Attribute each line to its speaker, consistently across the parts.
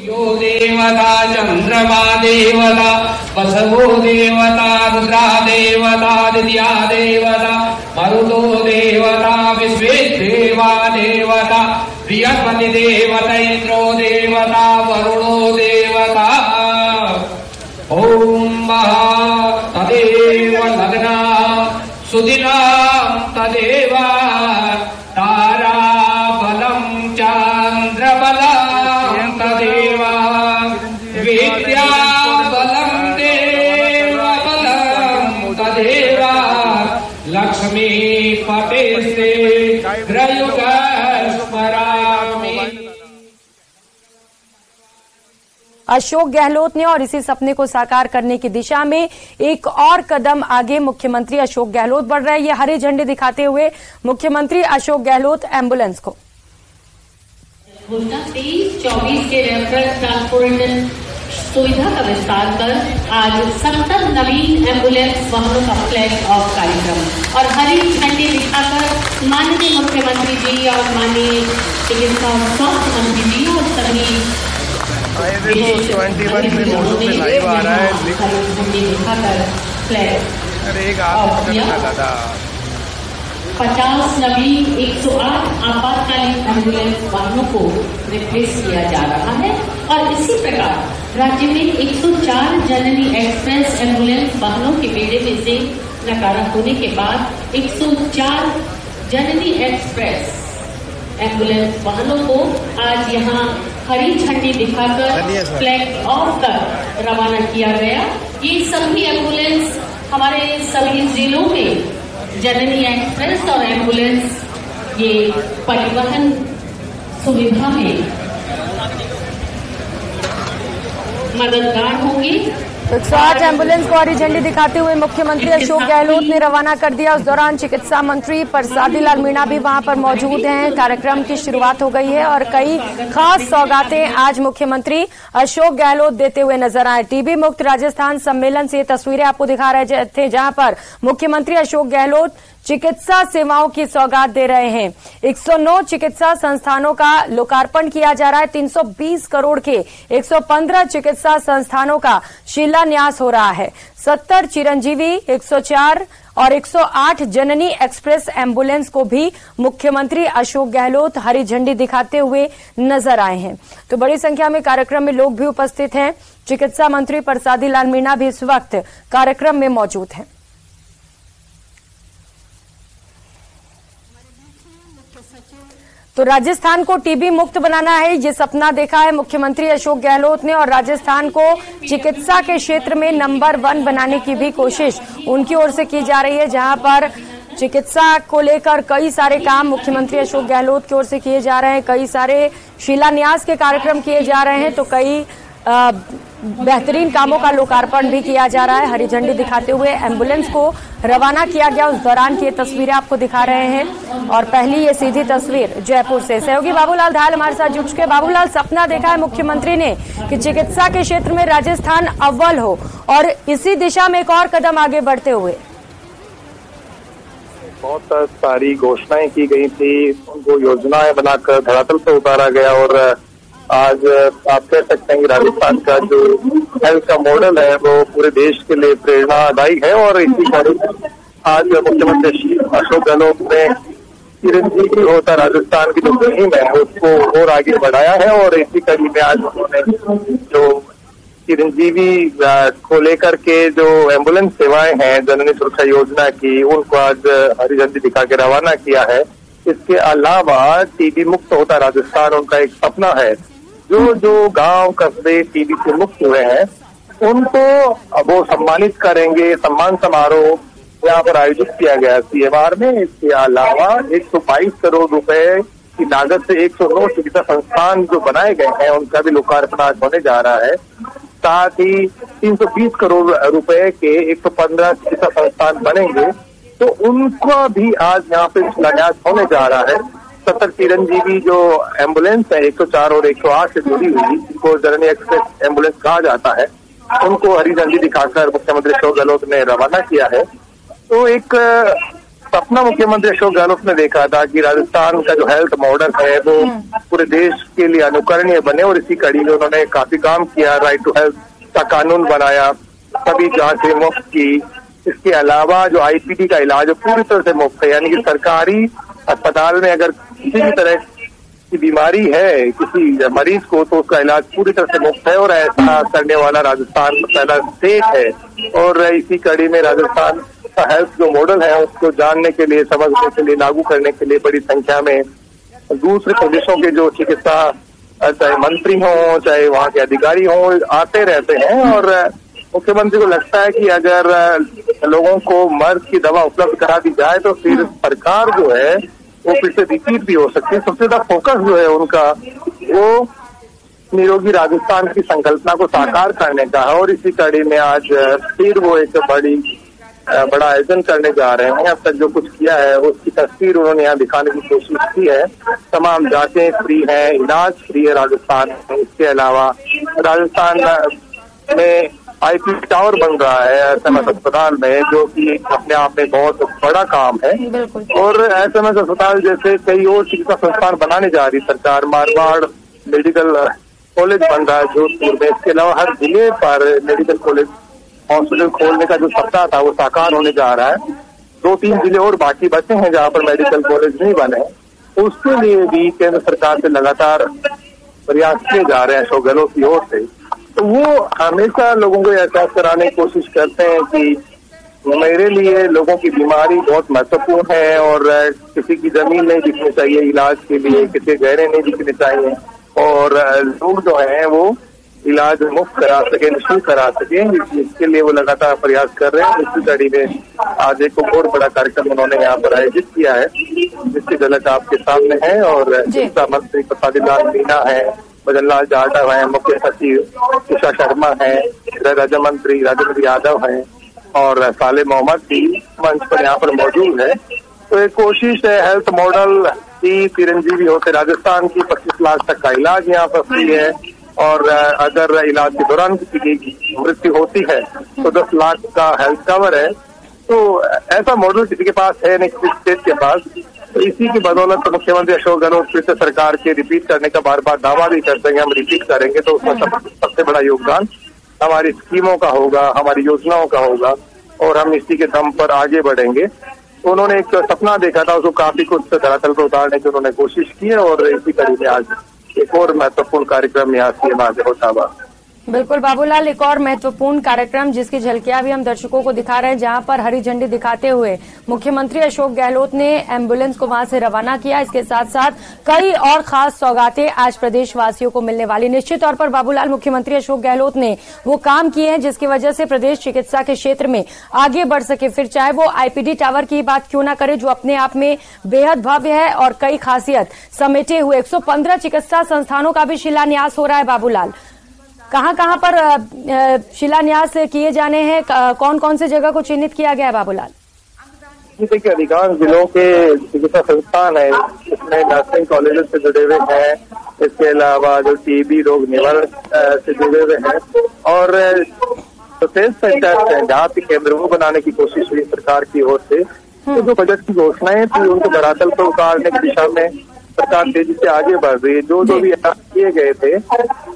Speaker 1: यो देवता चंद्रमा देवता वसवो देवता रुद्रा देवता दित्या देवता मरुतो देवता विश्वे देवा देवता बृहस्पति देवता इंद्रो देवता वरुणो देवता ओम तदेव लग्ना सुदिना तदेव तारा बलम चंद्र बलम तदेव विद्या बलम देव बलम तदेव लक्ष्मी पतेस्ते ग्रयुगस्मरामि।
Speaker 2: अशोक गहलोत ने और इसी सपने को साकार करने की दिशा में एक और कदम आगे मुख्यमंत्री अशोक गहलोत बढ़ रहे हैं। ये हरी झंडी दिखाते हुए मुख्यमंत्री अशोक गहलोत एम्बुलेंस को
Speaker 3: 23-24 के रेफरल ट्रांसपोर्टेशन सुविधा का विस्तार कर आज 70 नवीन एम्बुलेंस वाहनों का फ्लैग ऑफ कार्यक्रम और हरी झंडी दिखाकर माननीय मुख्यमंत्री जी और माननीय चिकित्सा और स्वास्थ्य मंत्री जी और सभी
Speaker 4: 21 में मोटो पे लाइव आ रहा है।
Speaker 3: फ्लैग ऑफ किया। 50 नवीन 108 आपातकालीन एम्बुलेंस वाहनों को रिप्लेस किया जा रहा है और इसी प्रकार राज्य में 104 जननी एक्सप्रेस एम्बुलेंस वाहनों के बेड़े में से नकारा होने के बाद 104 जननी एक्सप्रेस एम्बुलेंस वाहनों को आज यहाँ हरी झंडी दिखाकर फ्लैग ऑफ कर रवाना किया गया। ये सभी एम्बुलेंस हमारे सभी जिलों में जननी एक्सप्रेस और एम्बुलेंस ये परिवहन सुविधा में मददगार होंगी।
Speaker 2: 108 एम्बुलेंस को हरी झंडी दिखाते हुए मुख्यमंत्री अशोक गहलोत ने रवाना कर दिया। उस दौरान चिकित्सा मंत्री परसादी लाल मीणा भी वहां पर मौजूद हैं। कार्यक्रम की शुरुआत हो गई है और कई खास सौगातें आज मुख्यमंत्री अशोक गहलोत देते हुए नजर आए। टीबी मुक्त राजस्थान सम्मेलन से ये तस्वीरें आपको दिखा रहे थे, जहां पर मुख्यमंत्री अशोक गहलोत चिकित्सा सेवाओं की सौगात दे रहे हैं। 109 चिकित्सा संस्थानों का लोकार्पण किया जा रहा है। 320 करोड़ के 115 चिकित्सा संस्थानों का शिलान्यास हो रहा है। 70 चिरंजीवी 104 और 108 जननी एक्सप्रेस एम्बुलेंस को भी मुख्यमंत्री अशोक गहलोत हरी झंडी दिखाते हुए नजर आए हैं। तो बड़ी संख्या में कार्यक्रम में लोग भी उपस्थित हैं। चिकित्सा मंत्री परसादी लाल मीणा भी इस वक्त कार्यक्रम में मौजूद हैं। तो राजस्थान को टीबी मुक्त बनाना है, ये सपना देखा है मुख्यमंत्री अशोक गहलोत ने और राजस्थान को चिकित्सा के क्षेत्र में नंबर 1 बनाने की भी कोशिश उनकी ओर से की जा रही है। जहां पर चिकित्सा को लेकर कई सारे काम मुख्यमंत्री अशोक गहलोत की ओर से किए जा रहे हैं, कई सारे शिलान्यास के कार्यक्रम किए जा रहे हैं, तो कई बेहतरीन कामों का लोकार्पण भी किया जा रहा है। हरी झंडी दिखाते हुए एम्बुलेंस को रवाना किया गया। उस दौरान की ये तस्वीरें आपको दिखा रहे हैं और पहली ये सीधी तस्वीर जयपुर से सहयोगी बाबूलाल धाल हमारे साथ जुड़ चुके। बाबूलाल, सपना देखा है मुख्यमंत्री ने कि चिकित्सा के क्षेत्र में राजस्थान अव्वल हो और इसी दिशा में एक और कदम आगे बढ़ते हुए
Speaker 4: बहुत सारी घोषणाएं की गई थी, उनको योजनाएं बनाकर धरातल पर उतारा गया और आज आप कह सकते हैं कि राजस्थान का जो हेल्थ का मॉडल है वो पूरे देश के लिए प्रेरणादायी है और इसी कारण आज मुख्यमंत्री अशोक गहलोत ने चिरंजीवी होता राजस्थान की जो मुहिम है उसको और आगे बढ़ाया है और इसी कड़ी में आज उन्होंने जो चिरंजीवी को लेकर के जो एम्बुलेंस सेवाएं हैं जननी सुरक्षा योजना की, उनको आज हरी झंडी दिखा के रवाना किया है। इसके अलावा टीबी मुक्त होता राजस्थान उनका एक सपना है। जो गांव कस्बे टीबी से मुक्त हुए हैं उनको वो सम्मानित करेंगे। सम्मान समारोह यहाँ पर आयोजित किया गया सीएमआर में। इसके अलावा 122 करोड़ रुपए की लागत से 109 चिकित्सा संस्थान जो बनाए गए हैं उनका भी लोकार्पण आज होने जा रहा है। साथ ही 320 करोड़ रुपए के 115 चिकित्सा संस्थान बनेंगे तो उनका भी आज यहाँ पे शिलान्यास होने जा रहा है। 70 चिरंजीवी जो एम्बुलेंस है 104 और 108 से जुड़ी हुई, जिनको जननी एक्सप्रेस एम्बुलेंस कहा जाता है, उनको हरी झंडी दिखाकर मुख्यमंत्री अशोक गहलोत ने रवाना किया है। तो एक सपना मुख्यमंत्री अशोक गहलोत ने देखा था कि राजस्थान का जो हेल्थ मॉडल है वो पूरे देश के लिए अनुकरणीय बने, और इसी कड़ी में उन्होंने काफी काम किया। राइट टू हेल्थ का कानून बनाया, सभी जांचें मुफ्त की। इसके अलावा जो आईपीडी का इलाज है पूरी तरह से मुफ्त है, यानी कि सरकारी अस्पताल में अगर किसी भी तरह की बीमारी है किसी मरीज को तो उसका इलाज पूरी तरह से मुफ्त है, और ऐसा करने वाला राजस्थान पहला स्टेट है। और इसी कड़ी में राजस्थान का हेल्थ जो मॉडल है उसको जानने के लिए, समझने के लिए, लागू करने के लिए बड़ी संख्या में दूसरे प्रदेशों के जो चिकित्सा चाहे मंत्री हों चाहे वहाँ के अधिकारी हों आते रहते हैं। और मुख्यमंत्री को लगता है कि अगर लोगों को मर्ज की दवा उपलब्ध करा दी जाए तो फिर सरकार जो है वो फिर से रिपीट भी हो सकती है। सबसे ज्यादा फोकस जो है उनका वो निरोगी राजस्थान की संकल्पना को साकार करने का है, और इसी कड़ी में आज फिर वो एक बड़ा आयोजन करने जा रहे हैं। अब तक जो कुछ किया है उसकी तस्वीर उन्होंने यहाँ दिखाने की कोशिश की है। तमाम जांचें फ्री है, इलाज फ्री है राजस्थान में। इसके अलावा राजस्थान में आईपीडी टावर बन रहा है एसएमएस अस्पताल में, जो कि अपने आप में बहुत बड़ा काम है। और एसएमएस अस्पताल जैसे कई और चिकित्सा संस्थान बनाने जा रही सरकार। मारवाड़ मेडिकल कॉलेज बन रहा है जोधपुर में। इसके अलावा हर जिले पर मेडिकल कॉलेज हॉस्पिटल खोलने का जो सपना था वो साकार होने जा रहा है। 2-3 जिले और बाकी बचे हैं जहाँ पर मेडिकल कॉलेज नहीं बने, उसके लिए भी केंद्र सरकार से लगातार प्रयास किए जा रहे हैं अशोक गहलोत की ओर से। तो वो हमेशा लोगों को एहसास कराने की कोशिश करते हैं कि मेरे लिए लोगों की बीमारी बहुत महत्वपूर्ण है, और किसी की जमीन नहीं दिखनी चाहिए इलाज के लिए, किसी गहरे नहीं दिखने चाहिए, और लोग जो हैं वो इलाज मुफ्त करा सके, निःशुल्क करा सके। इसके लिए वो लगातार प्रयास कर रहे हैं। इसी कड़ी में आज एक और बड़ा कार्यक्रम उन्होंने यहाँ पर आयोजित किया है, जिसकी झलक आपके सामने है। और चिकित्सा मंत्री प्रसादीलाल मीणा है, भजन लाल जाटव है, मुख्य सचिव उषा शर्मा है, गृह राज्य मंत्री राजेंद्र यादव है, और साले मोहम्मद भी मंच पर यहाँ पर मौजूद है। तो एक कोशिश है हेल्थ मॉडल की चिरंजीवी होते राजस्थान की 25 लाख तक का इलाज यहाँ पर फ्री है, और अगर इलाज के दौरान किसी की मृत्यु होती है तो 10 लाख का हेल्थ कवर है। तो ऐसा मॉडल किसी के पास है नहीं, किसी स्टेट के पास। तो इसी की बदौलत तो मुख्यमंत्री अशोक गहलोत फिर से सरकार के रिपीट करने का बार बार दावा भी करते हैं, हम रिपीट करेंगे। तो उसमें सबसे बड़ा योगदान हमारी स्कीमों का होगा, हमारी योजनाओं का होगा, और हम इसी के दम पर आगे बढ़ेंगे। तो उन्होंने एक सपना देखा था, उसको काफी कुछ धरातल पर उतारने की उन्होंने कोशिश की है, और इसी कड़ी में आज एक और महत्वपूर्ण कार्यक्रम यहाँ सीएम आगे होता हुआ।
Speaker 2: बिल्कुल बाबूलाल, एक और महत्वपूर्ण कार्यक्रम जिसकी झलकियां भी हम दर्शकों को दिखा रहे हैं, जहां पर हरी झंडी दिखाते हुए मुख्यमंत्री अशोक गहलोत ने एम्बुलेंस को वहां से रवाना किया। इसके साथ साथ कई और खास सौगातें आज प्रदेशवासियों को मिलने वाली। निश्चित तौर पर बाबूलाल, मुख्यमंत्री अशोक गहलोत ने वो काम किए हैं जिसकी वजह से प्रदेश चिकित्सा के क्षेत्र में आगे बढ़ सके, फिर चाहे वो आईपीडी टावर की बात क्यों ना करे जो अपने आप में बेहद भव्य है और कई खासियत समेटे हुए। 115 चिकित्सा संस्थानों का भी शिलान्यास हो रहा है बाबूलाल। कहां पर शिलान्यास किए जाने हैं, कौन कौन से जगह को चिन्हित किया गया है बाबूलाल?
Speaker 4: देखिए, अधिकांश जिलों के चिकित्सा संस्थान है, इसमें नर्सिंग कॉलेज से जुड़े हुए हैं, इसके अलावा जो टीबी रोग निवारण से जुड़े हुए हैं, और टेस्ट सेंटर्स हैं जहाँ पे केंद्र वो बनाने की कोशिश हुई सरकार की ओर से। तो जो बजट की घोषणाएं थी उनको धरातल पर उतारने की दिशा में सरकार तेजी से आगे बढ़ रही है। जो भी किए गए थे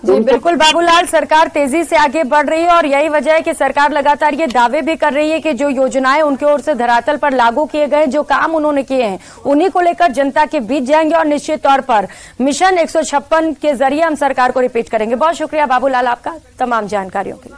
Speaker 2: जी बिल्कुल बाबूलाल, सरकार तेजी से आगे बढ़ रही है, और यही वजह है कि सरकार लगातार ये दावे भी कर रही है कि जो योजनाएं उनकी ओर से धरातल पर लागू किए गए, जो काम उन्होंने किए हैं, उन्हीं को लेकर जनता के बीच जाएंगे, और निश्चित तौर पर मिशन 156 के जरिए हम सरकार को रिपीट करेंगे। बहुत शुक्रिया बाबूलाल आपका तमाम जानकारियों के लिए।